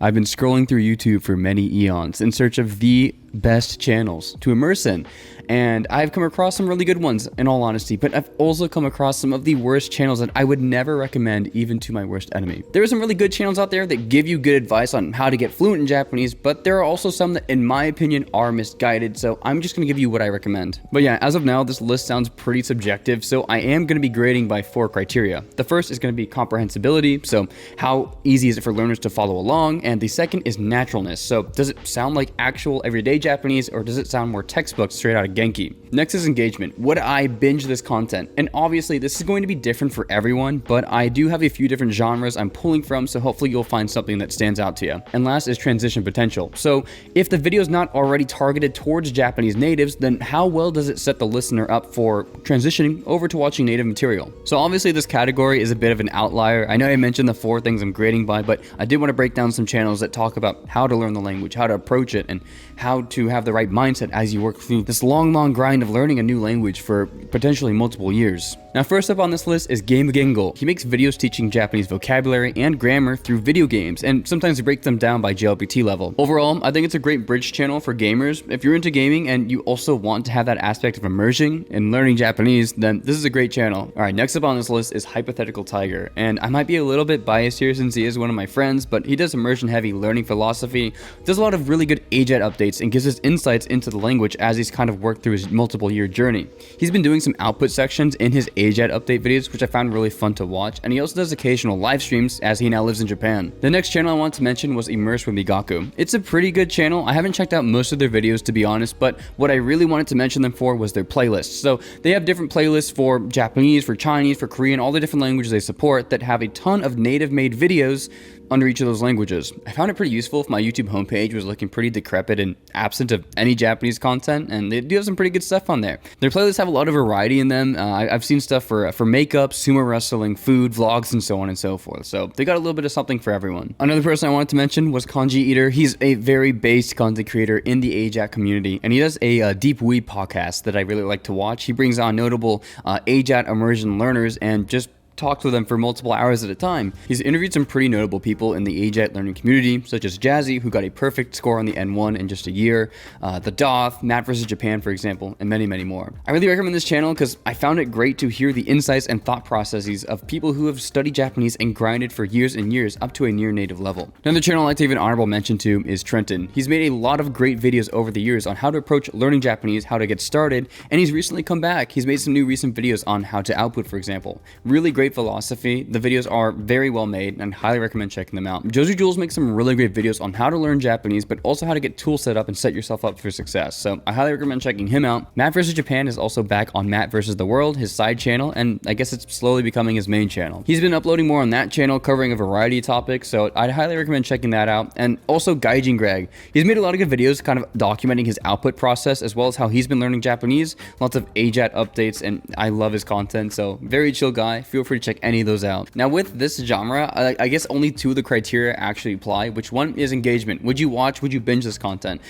I've been scrolling through YouTube for many eons in search of the best channels to immerse in, and I've come across some really good ones in all honesty, but I've also come across some of the worst channels that I would never recommend even to my worst enemy. There are some really good channels out there that give you good advice on how to get fluent in Japanese, but there are also some that in my opinion are misguided, so I'm just going to give you what I recommend. But yeah, as of now this list sounds pretty subjective, so I am going to be grading by 4 criteria. The first is going to be comprehensibility, so how easy is it for learners to follow along, and the second is naturalness, so does it sound like actual everyday Japanese or does it sound more textbook straight out of Genki? Next is engagement. Would I binge this content? And obviously this is going to be different for everyone, but I do have a few different genres I'm pulling from, so hopefully you'll find something that stands out to you. And last is transition potential. So if the video is not already targeted towards Japanese natives, then how well does it set the listener up for transitioning over to watching native material? So obviously this category is a bit of an outlier. I know I mentioned the 4 things I'm grading by, but I did want to break down some channels that talk about how to learn the language, how to approach it, and how to have the right mindset as you work through this long grind of learning a new language for potentially multiple years. Now first up on this list is Game Gengo. He makes videos teaching Japanese vocabulary and grammar through video games, and sometimes he breaks them down by JLPT level. Overall, I think it's a great bridge channel for gamers. If you're into gaming and you also want to have that aspect of immersion and learning Japanese, then this is a great channel. Alright, next up on this list is Hypothetical Tiger, and I might be a little bit biased here since he is one of my friends, but he does immersion heavy learning philosophy, does a lot of really good AJET updates, and gives us insights into the language as he's kind of worked through his multiple year journey. He's been doing some output sections in his AJET update videos, which I found really fun to watch, and he also does occasional live streams as he now lives in Japan. The next channel I want to mention was Immerse with Migaku. It's a pretty good channel. I haven't checked out most of their videos to be honest, but what I really wanted to mention them for was their playlists. So they have different playlists for Japanese, for Chinese, for Korean, all the different languages they support that have a ton of native made videos under each of those languages. I found it pretty useful if my YouTube homepage was looking pretty decrepit and absent of any Japanese content, and they do have some pretty good stuff on there. Their playlists have a lot of variety in them. I've seen stuff for makeup, sumo wrestling, food, vlogs, and so on and so forth. So they got a little bit of something for everyone. Another person I wanted to mention was Kanji Eater. He's a very based content creator in the AJAC community, and he does a Deep Weeb podcast that I really like to watch. He brings on notable AJAT immersion learners and just talked with them for multiple hours at a time. He's interviewed some pretty notable people in the AJET learning community, such as Jazzy, who got a perfect score on the N1 in just a year, the Doth, Matt vs. Japan, for example, and many, many more. I really recommend this channel because I found it great to hear the insights and thought processes of people who have studied Japanese and grinded for years and years up to a near native level. Another channel I'd like to give an honorable mention to is Trenton. He's made a lot of great videos over the years on how to approach learning Japanese, how to get started, and he's recently come back. He's made some new recent videos on how to output, for example. Really great philosophy. The videos are very well made and highly recommend checking them out. Josie Jules makes some really great videos on how to learn Japanese, but also how to get tools set up and set yourself up for success. So I highly recommend checking him out. Matt vs. Japan is also back on Matt vs. the World, his side channel, and I guess it's slowly becoming his main channel. He's been uploading more on that channel, covering a variety of topics, so I'd highly recommend checking that out. And also Gaijin Greg. He's made a lot of good videos kind of documenting his output process as well as how he's been learning Japanese. Lots of AJAT updates, and I love his content, so very chill guy. Feel free to check any of those out. Now with this genre, I guess only 2 of the criteria actually apply, which one is engagement. Would you watch, would you binge this content?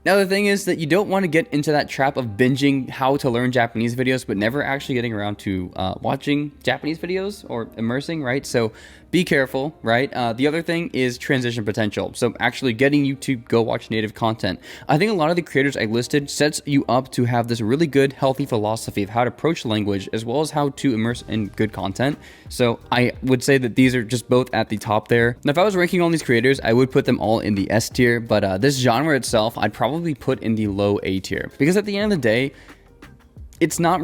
Now the thing is that you don't want to get into that trap of binging how to learn Japanese videos but never actually getting around to watching Japanese videos or immersing, right? So be careful, right? The other thing is transition potential. So actually getting you to go watch native content. I think a lot of the creators I listed sets you up to have this really good, healthy philosophy of how to approach language as well as how to immerse in good content. So I would say that these are just both at the top there. Now if I was ranking all these creators, I would put them all in the S tier, but this genre itself, I'd probably put in the low A tier. Because at the end of the day, it's not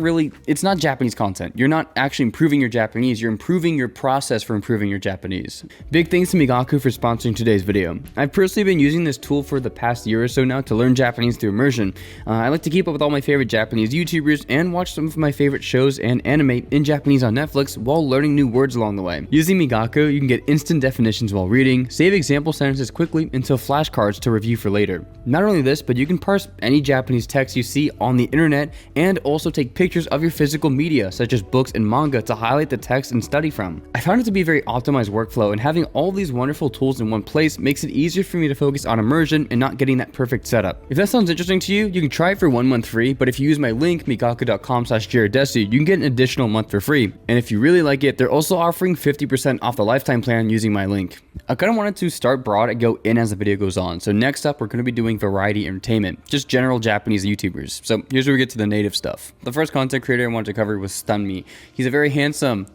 Japanese content. You're not actually improving your Japanese, you're improving your process for improving your Japanese. Big thanks to Migaku for sponsoring today's video. I've personally been using this tool for the past year or so now to learn Japanese through immersion. I like to keep up with all my favorite Japanese YouTubers and watch some of my favorite shows and anime in Japanese on Netflix while learning new words along the way. Using Migaku, you can get instant definitions while reading, save example sentences quickly into flashcards to review for later. Not only this, but you can parse any Japanese text you see on the internet and also also take pictures of your physical media, such as books and manga, to highlight the text and study from. I found it to be a very optimized workflow, and having all these wonderful tools in one place makes it easier for me to focus on immersion and not getting that perfect setup. If that sounds interesting to you, you can try it for 1 month free, but if you use my link, migaku.com/jareddesu, you can get an additional month for free. And if you really like it, they're also offering 50% off the lifetime plan using my link. I kind of wanted to start broad and go in as the video goes on. So next up, we're going to be doing variety entertainment, just general Japanese YouTubers. So here's where we get to the native stuff. The first content creator I wanted to cover was Stunme. He's a very handsome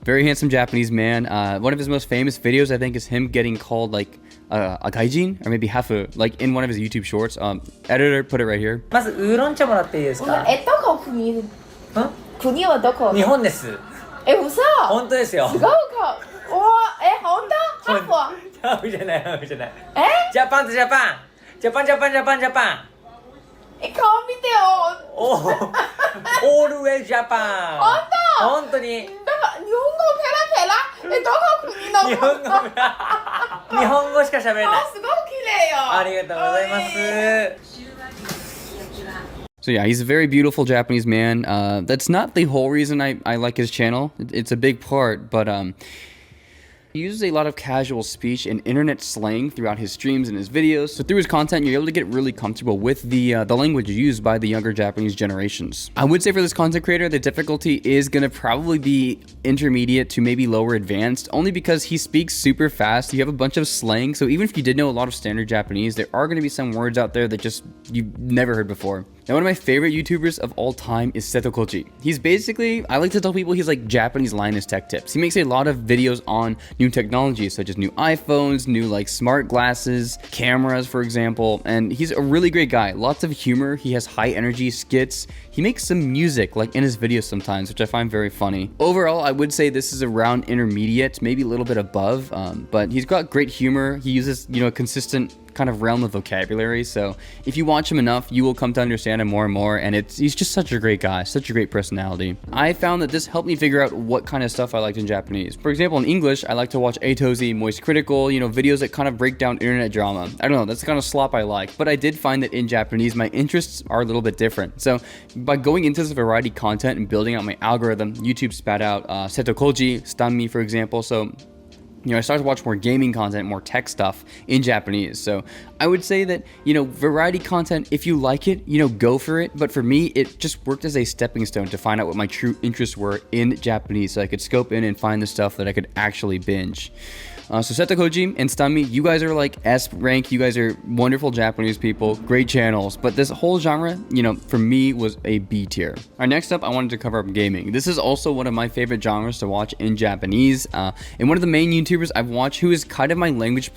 Japanese man. One of his most famous videos, I think, is him getting called like a gaijin, or maybe half a, like in one of his YouTube shorts. Editor, put it right here. まずウーロン茶もらっていいですか？どこ国？国はどこ？日本です。嘘？本当ですよ。違うか。本当？ハーフは？ハーフじゃない。ジャパンとジャパン。ジャパン。顔見てよ。オールウェイジャパン。本当に。だから日本語ペラペラ。どこ国の？日本語しか喋れない。すごく綺麗よ。ありがとうございます。So yeah, he's a very beautiful Japanese man. That's not the whole reason I like his channel. It's a big part, but he uses a lot of casual speech and internet slang throughout his streams and his videos. So through his content, you're able to get really comfortable with the language used by the younger Japanese generations. I would say for this content creator, the difficulty is going to probably be intermediate to maybe lower advanced, only because he speaks super fast. You have a bunch of slang, so even if you did know a lot of standard Japanese, there are going to be some words out there that just you've never heard before. Now, one of my favorite YouTubers of all time is Setokoji. He's basically, I like to tell people he's like Japanese Linus Tech Tips. He makes a lot of videos on new technologies, such as new iPhones, new like smart glasses, cameras, for example. And he's a really great guy. Lots of humor. He has high energy skits. He makes some music like in his videos sometimes, which I find very funny. Overall, I would say this is around intermediate, maybe a little bit above, but he's got great humor. He uses, a consistent kind of realm of vocabulary, so if you watch him enough, you will come to understand him more and more, and he's just such a great guy, such a great personality. I found that this helped me figure out what kind of stuff I liked in Japanese. For example, in English, I like to watch Atozy, Moist Critical, videos that kind of break down internet drama. I don't know, that's the kind of slop I like, but I did find that in Japanese, my interests are a little bit different. So by going into this variety content and building out my algorithm, YouTube spat out Setokoji, Stunme, for example, so I started to watch more gaming content, more tech stuff in Japanese. So I would say that, variety content, if you like it, go for it. But for me, it just worked as a stepping stone to find out what my true interests were in Japanese, so I could scope in and find the stuff that I could actually binge. So Setokoji and Stunme, you guys are like S rank. You guys are wonderful Japanese people, great channels. But this whole genre, for me was a B tier. All right, next up, I wanted to cover up gaming. This is also one of my favorite genres to watch in Japanese. And one of the main YouTubers I've watched who is kind of my language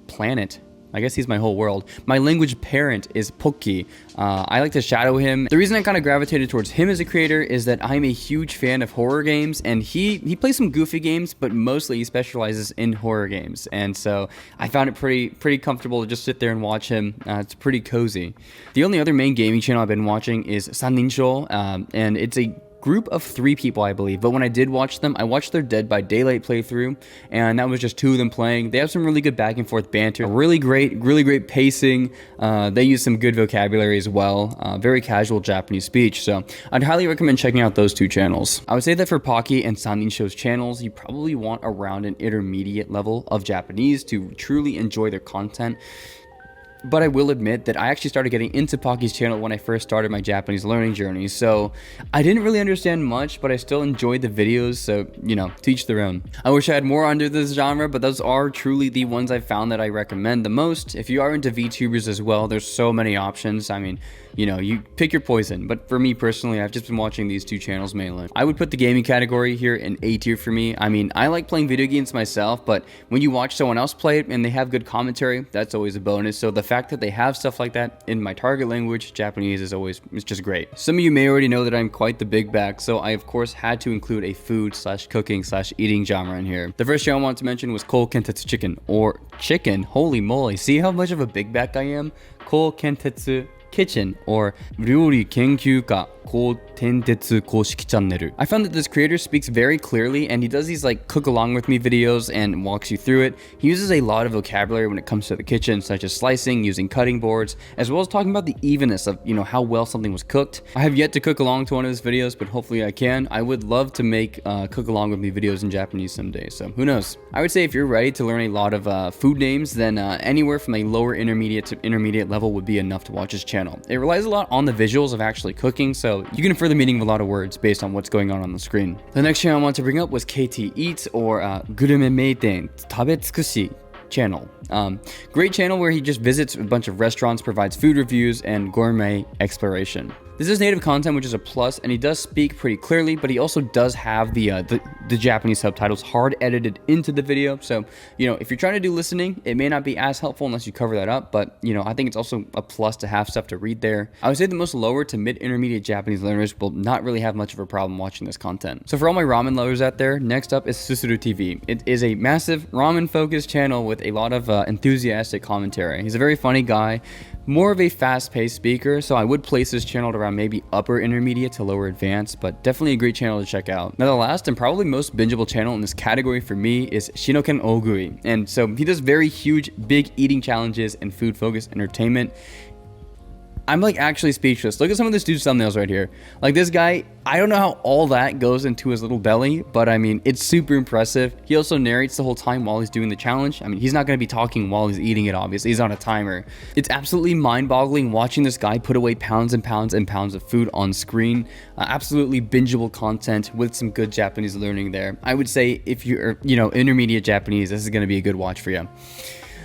planet. I guess he's my whole world. My language parent is Pocky. I like to shadow him. The reason I kind of gravitated towards him as a creator is that I'm a huge fan of horror games, and he plays some goofy games, but mostly he specializes in horror games. And so I found it pretty comfortable to just sit there and watch him. It's pretty cozy. The only other main gaming channel I've been watching is Sanninsho, and it's a group of 3 people, I believe, but when I did watch them, I watched their Dead by Daylight playthrough, and that was just 2 of them playing. They have some really good back and forth banter, really great pacing. They use some good vocabulary as well, very casual Japanese speech, so I'd highly recommend checking out those 2 channels. I would say that for Pocky and Sanninsho's channels, you probably want around an intermediate level of Japanese to truly enjoy their content. But I will admit that I actually started getting into Pocky's channel when I first started my Japanese learning journey, so I didn't really understand much, but I still enjoyed the videos, so, to each their own. I wish I had more under this genre, but those are truly the ones I found that I recommend the most. If you are into VTubers as well, there's so many options. I mean, you pick your poison, but for me personally, I've just been watching these 2 channels mainly. I would put the gaming category here in A tier for me. I mean, I like playing video games myself, but when you watch someone else play it and they have good commentary, that's always a bonus. So the fact that they have stuff like that in my target language, Japanese, it's just great. Some of you may already know that I'm quite the big bag, so I of course had to include a food/cooking/eating genre in here. The first channel I wanted to mention was Kole Kentetsu Chicken, or chicken. Holy moly, see how much of a big bag I am? Kole Kentetsu Kitchen or 料理研究家コテンテツ公式チャンネル. I found that this creator speaks very clearly and he does these like cook along with me videos and walks you through it. He uses a lot of vocabulary when it comes to the kitchen, such as slicing, using cutting boards, as well as talking about the evenness of, you know, how well something was cooked. I have yet to cook along to one of his videos, but hopefully I can. I would love to make cook along with me videos in Japanese someday, so who knows. I would say if you're ready to learn a lot of food names, then anywhere from a lower intermediate to intermediate level would be enough to watch his channel. It relies a lot on the visuals of actually cooking, so you can infer the meaning of a lot of words based on what's going on the screen. The next channel I want to bring up was KT Eats or Gurume Meiten Tabetsukushi channel. Great channel where he just visits a bunch of restaurants, provides food reviews, and gourmet exploration. This is native content, which is a plus, and he does speak pretty clearly, but he also does have the Japanese subtitles hard edited into the video. So, you know, if you're trying to do listening, it may not be as helpful unless you cover that up, but, you know, I think it's also a plus to have stuff to read there. I would say the most lower to mid-intermediate Japanese learners will not really have much of a problem watching this content. So for all my ramen lovers out there, next up is Susuru TV. It is a massive ramen-focused channel with a lot of enthusiastic commentary. He's a very funny guy, more of a fast-paced speaker, so I would place this channel at around maybe upper intermediate to lower advanced, but definitely a great channel to check out. Now the last and probably most bingeable channel in this category for me is Shinoken Ogui, and so he does very huge, big eating challenges and food-focused entertainment. I'm like actually speechless. Look at some of this dude's thumbnails right here. Like this guy, I don't know how all that goes into his little belly, but I mean, it's super impressive. He also narrates the whole time while he's doing the challenge. I mean, he's not going to be talking while he's eating it, obviously. He's on a timer. It's absolutely mind-boggling watching this guy put away pounds and pounds and pounds of food on screen. Absolutely bingeable content with some good Japanese learning there. I would say if you're, you know, intermediate Japanese, this is going to be a good watch for you.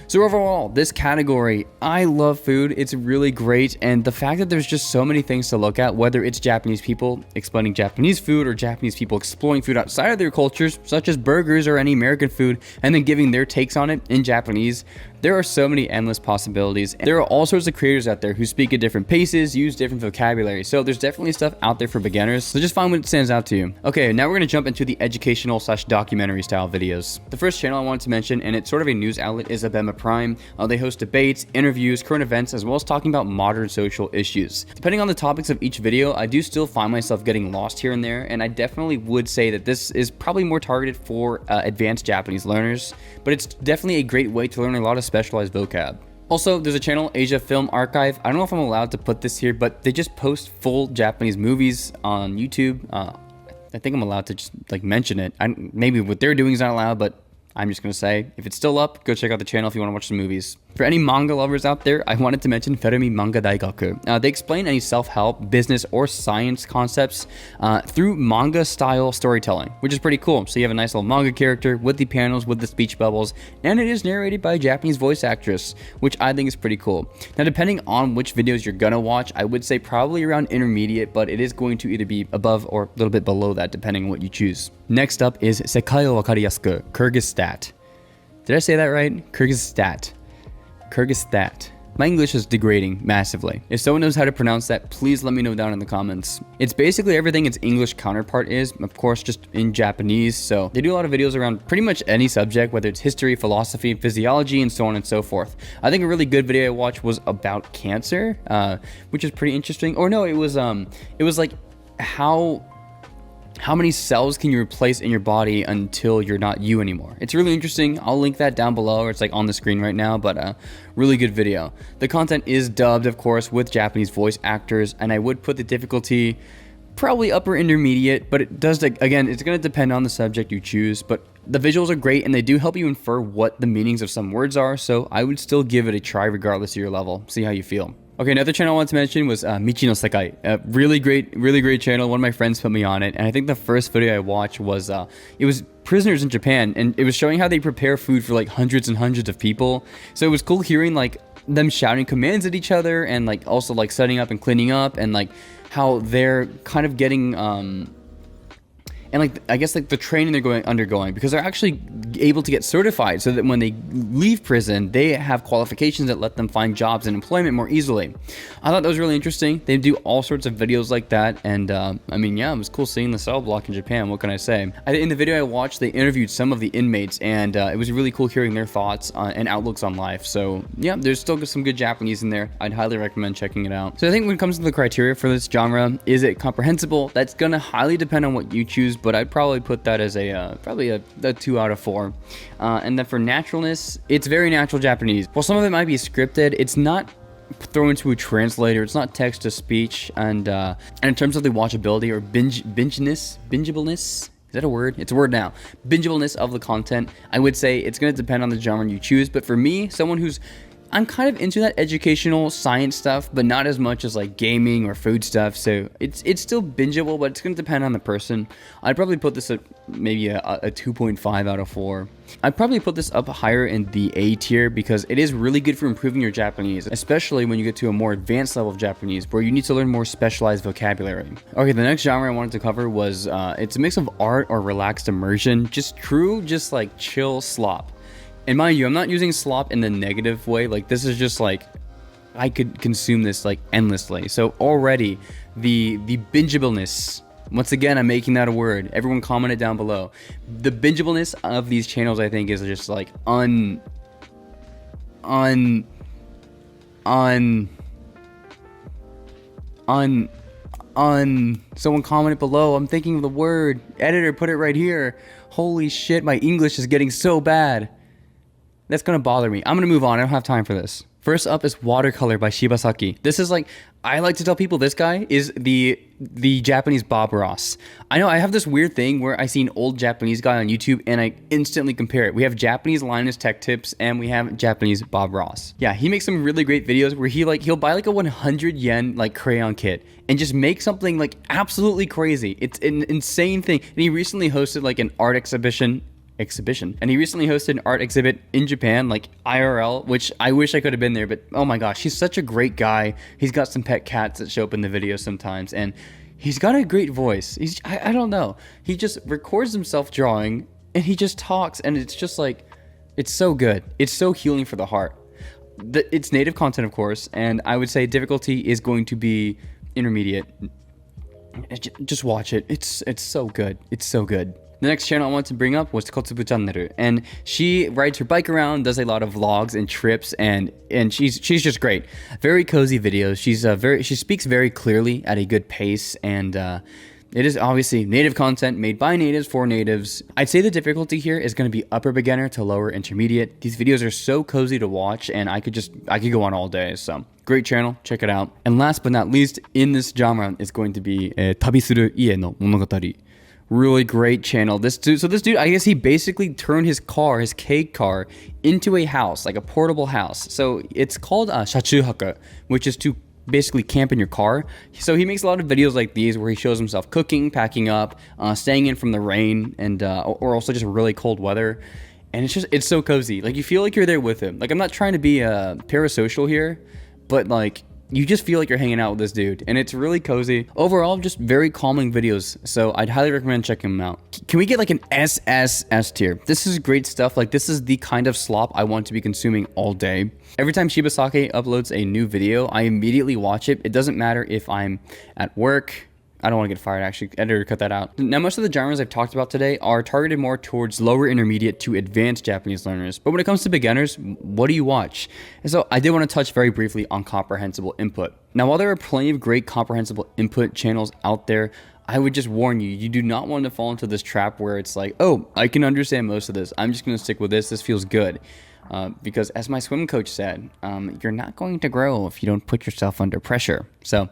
So overall, this category, I love food. It's really great. And the fact that there's just so many things to look at, whether it's Japanese people explaining Japanese food or Japanese people exploring food outside of their cultures, such as burgers or any American food, and then giving their takes on it in Japanese, there are so many endless possibilities. There are all sorts of creators out there who speak at different paces, use different vocabulary. So there's definitely stuff out there for beginners. So just find what stands out to you. Okay, now we're going to jump into the educational / documentary style videos. The first channel I wanted to mention, and it's sort of a news outlet, is Abema Prime. They host debates, interviews, current events, as well as talking about modern social issues. Depending on the topics of each video, I do still find myself getting lost here and there, and I definitely would say that this is probably more targeted for advanced Japanese learners, but it's definitely a great way to learn a lot of specialized vocab. Also, there's a channel, Asia Film Archive. I don't know if I'm allowed to put this here, but they just post full Japanese movies on YouTube. I think I'm allowed to just like mention it. Maybe what they're doing is not allowed, but I'm just going to say, if it's still up, go check out the channel if you want to watch some movies. For any manga lovers out there, I wanted to mention Fermi Manga Daigaku. They explain any self-help, business, or science concepts through manga-style storytelling, which is pretty cool. So you have a nice little manga character with the panels, with the speech bubbles, and it is narrated by a Japanese voice actress, which I think is pretty cool. Now, depending on which videos you're going to watch, I would say probably around intermediate, but it is going to either be above or a little bit below that, depending on what you choose. Next up is Sekai o Wakariyasuku, Kyrgyzstan. Did I say that right? Kyrgyzstan. My English is degrading massively. If someone knows how to pronounce that, please let me know down in the comments. It's basically everything its English counterpart is, of course, just in Japanese. So they do a lot of videos around pretty much any subject, whether it's history, philosophy, physiology, and so on and so forth. I think a really good video I watched was about cancer, which is pretty interesting. Or no, it was like how many cells can you replace in your body until you're not you anymore? It's really interesting. I'll link that down below, or it's like on the screen right now, but really good video. The content is dubbed, of course, with Japanese voice actors, and I would put the difficulty probably upper intermediate, but it does, again, it's going to depend on the subject you choose, but the visuals are great and they do help you infer what the meanings of some words are, so I would still give it a try regardless of your level. See how you feel. Okay, another channel I wanted to mention was Michi no Sekai. Really great channel. One of my friends put me on it, and I think the first video I watched was it was prisoners in Japan, and it was showing how they prepare food for like hundreds and hundreds of people. So it was cool hearing like them shouting commands at each other, and like also like setting up and cleaning up, and like how they're kind of getting and like I guess like the training they're undergoing, because they're actually able to get certified so that when they leave prison they have qualifications that let them find jobs and employment more easily. I thought that was really interesting. They do all sorts of videos like that, and I mean, yeah, it was cool seeing the cell block in Japan. What can I say? In the video I watched, they interviewed some of the inmates, and it was really cool hearing their thoughts and outlooks on life. So yeah, there's still some good Japanese in there. I'd highly recommend checking it out. So I think when it comes to the criteria for this genre, is it comprehensible? That's gonna highly depend on what you choose, but I'd probably put that as a probably a 2 out of 4. And then for naturalness, it's very natural Japanese. While some of it might be scripted, it's not thrown into a translator, it's not text to speech, and in terms of the watchability or bingeableness, is that a word? It's a word now. Bingeableness of the content, I would say it's going to depend on the genre you choose. But for me, someone who's, I'm kind of into that educational science stuff, but not as much as like gaming or food stuff. So it's still bingeable, but it's going to depend on the person. I'd probably put this at maybe a 2.5 out of 4. I'd probably put this up higher in the A tier because it is really good for improving your Japanese, especially when you get to a more advanced level of Japanese where you need to learn more specialized vocabulary. Okay, the next genre I wanted to cover was, it's a mix of art or relaxed immersion, just like chill slop. And mind you, I'm not using slop in the negative way. Like, this is just like, I could consume this like endlessly. So already the bingeableness, once again, I'm making that a word. Everyone comment it down below. The bingeableness of these channels, I think, is just like someone comment it below. I'm thinking of the word. Editor, put it right here. Holy shit, my English is getting so bad. That's gonna bother me. I'm gonna move on. I don't have time for this. First up is Watercolor by Shibasaki. This is like, I like to tell people this guy is the Japanese Bob Ross. I know I have this weird thing where I see an old Japanese guy on YouTube and I instantly compare it. We have Japanese Linus Tech Tips and we have Japanese Bob Ross. Yeah, he makes some really great videos where he'll buy like a 100 yen like crayon kit and just make something like absolutely crazy. It's an insane thing. And he recently hosted like an art exhibition, and he recently hosted an art exhibit in Japan, like IRL, which I wish I could have been there, but oh my gosh, he's such a great guy. He's got some pet cats that show up in the video sometimes, and he's got a great voice. I don't know, he just records himself drawing and he just talks, and it's just like, it's so good. It's so healing for the heart. It's native content, of course, and I would say difficulty is going to be intermediate. Just watch it. It's so good. It's so good. The next channel I wanted to bring up was Kotsubu Channel, and she rides her bike around, does a lot of vlogs and trips, and she's just great. Very cozy videos. She speaks very clearly at a good pace, and it is obviously native content made by natives for natives. I'd say the difficulty here is going to be upper beginner to lower intermediate. These videos are so cozy to watch, and I could go on all day. So great channel, check it out. And last but not least in this genre is going to be Tabi Suru Ie no Monogatari. Really great channel. This dude, I guess he basically turned his cake car into a house, like a portable house. So it's called shachuhaka, which is to basically camp in your car. So he makes a lot of videos like these where he shows himself cooking, packing up, staying in from the rain, and or also just really cold weather. And it's so cozy. Like, you feel like you're there with him. Like, I'm not trying to be parasocial here, but like, you just feel like you're hanging out with this dude, and it's really cozy. Overall, just very calming videos, so I'd highly recommend checking them out. Can we get like an SSS tier? This is great stuff. Like, this is the kind of slop I want to be consuming all day. Every time Shibasaki uploads a new video, I immediately watch it. It doesn't matter if I'm at work. I don't want to get fired, actually. Editor, cut that out. Now, most of the genres I've talked about today are targeted more towards lower intermediate to advanced Japanese learners. But when it comes to beginners, what do you watch? And so I did want to touch very briefly on comprehensible input. Now, while there are plenty of great comprehensible input channels out there, I would just warn you, you do not want to fall into this trap where it's like, oh, I can understand most of this. I'm just going to stick with this. This feels good. Because as my swim coach said, you're not going to grow if you don't put yourself under pressure. So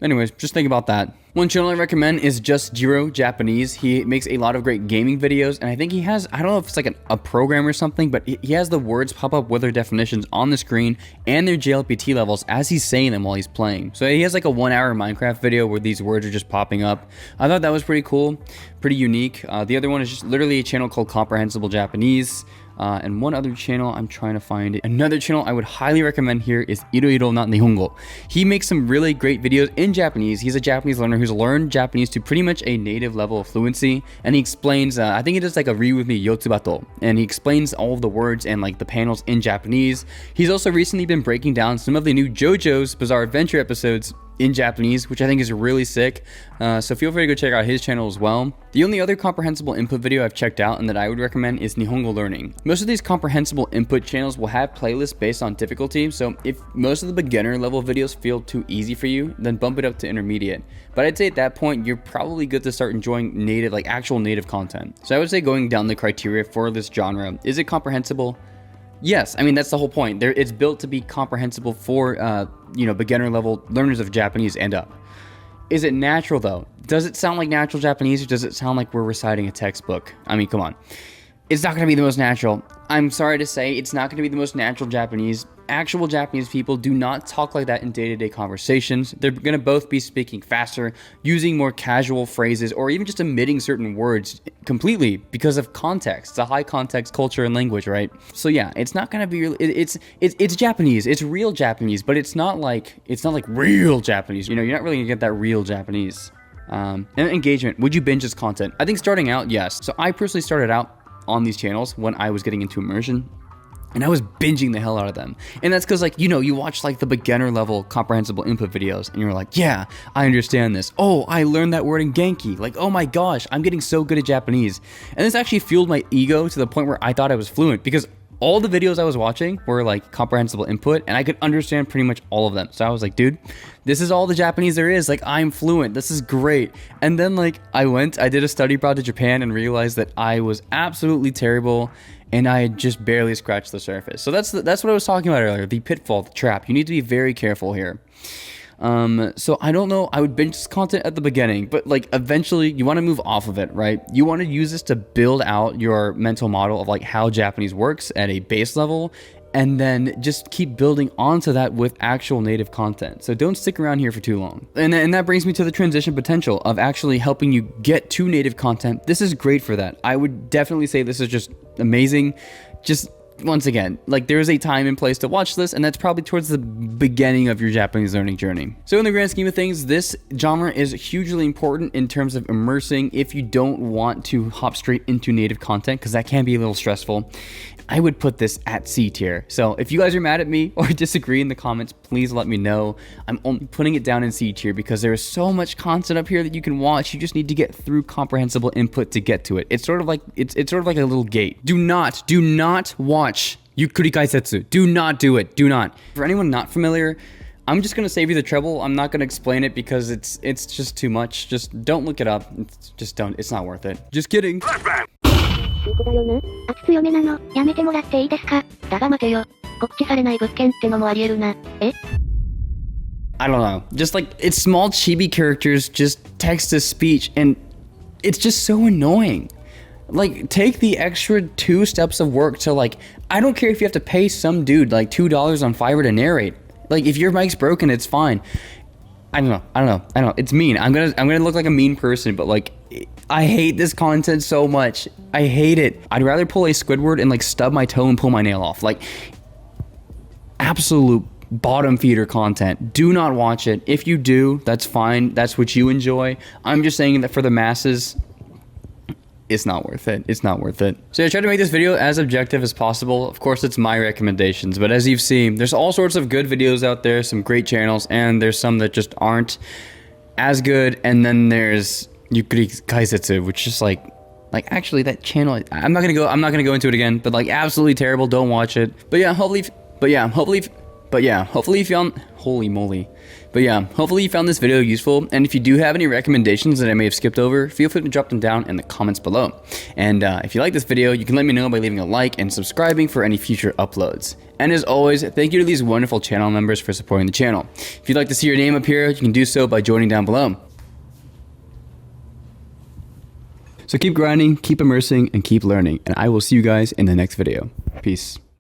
anyways, just think about that. One channel I recommend is Just Jiro Japanese. He makes a lot of great gaming videos, and I think he has, I don't know if it's like a program or something, but he has the words pop up with their definitions on the screen and their JLPT levels as he's saying them while he's playing. So he has like a 1-hour Minecraft video where these words are just popping up. I thought that was pretty cool, pretty unique. The other one is just literally a channel called Comprehensible Japanese. And one other channel I'm trying to find. Another channel I would highly recommend here is Iroiro na Nihongo. He makes some really great videos in Japanese. He's a Japanese learner who's learned Japanese to pretty much a native level of fluency, and he explains, I think he does like a read with me Yotsubato, and he explains all of the words and like the panels in Japanese. He's also recently been breaking down some of the new JoJo's Bizarre Adventure episodes in Japanese, which I think is really sick. So feel free to go check out his channel as well. The only other comprehensible input video I've checked out and that I would recommend is Nihongo Learning. Most of these comprehensible input channels will have playlists based on difficulty, so if most of the beginner level videos feel too easy for you, then bump it up to intermediate. But I'd say at that point, you're probably good to start enjoying native, like actual native content. So I would say going down the criteria for this genre, is it comprehensible? Yes, I mean, that's the whole point. It's built to be comprehensible for, beginner level learners of Japanese and up. Is it natural though? Does it sound like natural Japanese, or does it sound like we're reciting a textbook? I mean, come on. It's not going to be the most natural. I'm sorry to say, it's not going to be the most natural Japanese. Actual Japanese people do not talk like that in day-to-day conversations. They're going to both be speaking faster, using more casual phrases, or even just omitting certain words completely because of context. It's a high context culture and language, right? So yeah, it's not going to be real. It's Japanese. It's real Japanese, but it's not like real Japanese. You're not really going to get that real Japanese. And engagement. Would you binge this content? I think starting out, yes. So I personally started out on these channels when I was getting into immersion, and I was binging the hell out of them. And that's because you watch like the beginner level comprehensible input videos and you're like, yeah, I understand this. Oh, I learned that word in Genki. Like, oh my gosh, I'm getting so good at Japanese. And this actually fueled my ego to the point where I thought I was fluent, because all the videos I was watching were like comprehensible input and I could understand pretty much all of them. So I was like, dude, this is all the Japanese there is. Like, I'm fluent. This is great. And then I did a study abroad to Japan and realized that I was absolutely terrible and I had just barely scratched the surface. So that's what I was talking about earlier, the pitfall, the trap. You need to be very careful here. So I don't know, I would binge this content at the beginning, but eventually you want to move off of it, right? You want to use this to build out your mental model of how Japanese works at a base level, and then just keep building onto that with actual native content. So don't stick around here for too long. And that brings me to the transition potential of actually helping you get to native content. This is great for that. I would definitely say this is just amazing. Just once again, there is a time and place to watch this, and that's probably towards the beginning of your Japanese learning journey. So in the grand scheme of things, this genre is hugely important in terms of immersing if you don't want to hop straight into native content, because that can be a little stressful. I would put this at C tier. So if you guys are mad at me or disagree in the comments, please let me know. I'm only putting it down in C tier because there is so much content up here that you can watch. You just need to get through comprehensible input to get to it. It's sort of like it's sort of like a little gate. Do not watch Yukuri Kaisetsu. Do not do it. Do not. For anyone not familiar, I'm just gonna save you the trouble. I'm not gonna explain it because it's just too much. Just don't look it up. Just don't. It's not worth it. Just kidding. ピークだよな。圧強めなの。やめてもらっていいですか。だが待てよ。告知されない物件ってのもあり得るな。え? I don't know. Just it's small chibi characters, just text to speech, and it's just so annoying. Take the extra 2 steps of work to I don't care if you have to pay some dude $2 on Fiverr to narrate. If your mic's broken, it's fine. I don't know. It's mean. I'm gonna look like a mean person, but I hate this content so much. I hate it. I'd rather pull a Squidward and stub my toe and pull my nail off. Absolute bottom feeder content. Do not watch it. If you do, that's fine. That's what you enjoy. I'm just saying that for the masses, it's not worth it. It's not worth it. So I tried to make this video as objective as possible. Of course, it's my recommendations, but as you've seen, there's all sorts of good videos out there, some great channels, and there's some that just aren't as good. And then there's Yukuri Kaisetsu, which is actually that channel, I'm not gonna go into it again, but absolutely terrible. Don't watch it. Hopefully you found, holy moly. Hopefully you found this video useful, and if you do have any recommendations that I may have skipped over, feel free to drop them down in the comments below. And if you like this video, you can let me know by leaving a like and subscribing for any future uploads. And as always, thank you to these wonderful channel members for supporting the channel. If you'd like to see your name appear, you can do so by joining down below. So keep grinding, keep immersing, and keep learning, and I will see you guys in the next video. Peace.